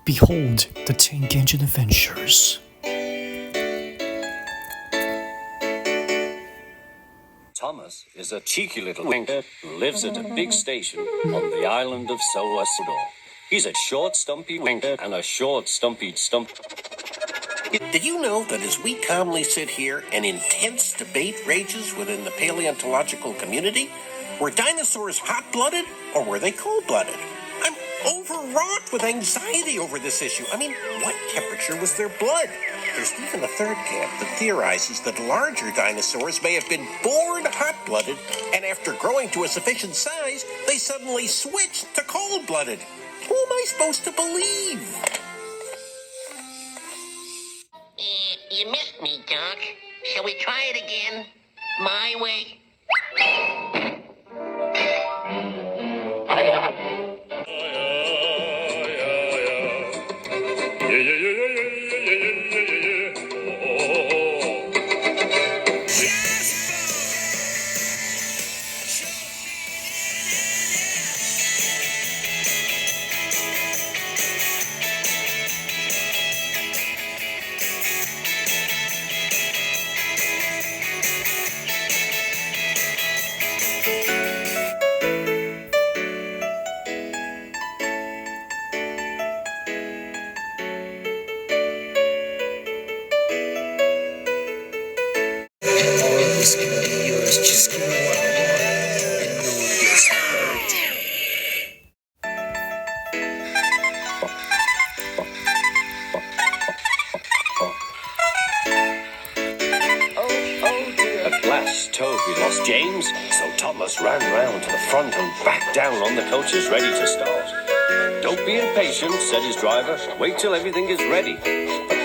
Behold the Tank Engine Adventures. Thomas is a cheeky little wanker who lives at a big station on the island of Salvador. He's a short, stumpy wanker and a short, stumpy stump. Did you know that as we calmly sit here, an intense debate rages within the paleontological community? Were dinosaurs hot-blooded or were they cold-blooded? I'm overwrought with anxiety over this issue. I mean, what temperature was their blood? There's even a third camp that theorizes that larger dinosaurs may have been born hot-blooded, and after growing to a sufficient size, they suddenly switched to cold-blooded. Who am I supposed to believe? You missed me, Doc. Shall we try it again? My way? This can be yours. Just give me one more, and no one gets hurt. Oh dear. At last, Toby lost James, so Thomas ran round to the front and back down on the coaches, ready to start. Don't be impatient, said his driver. Wait till everything is ready. But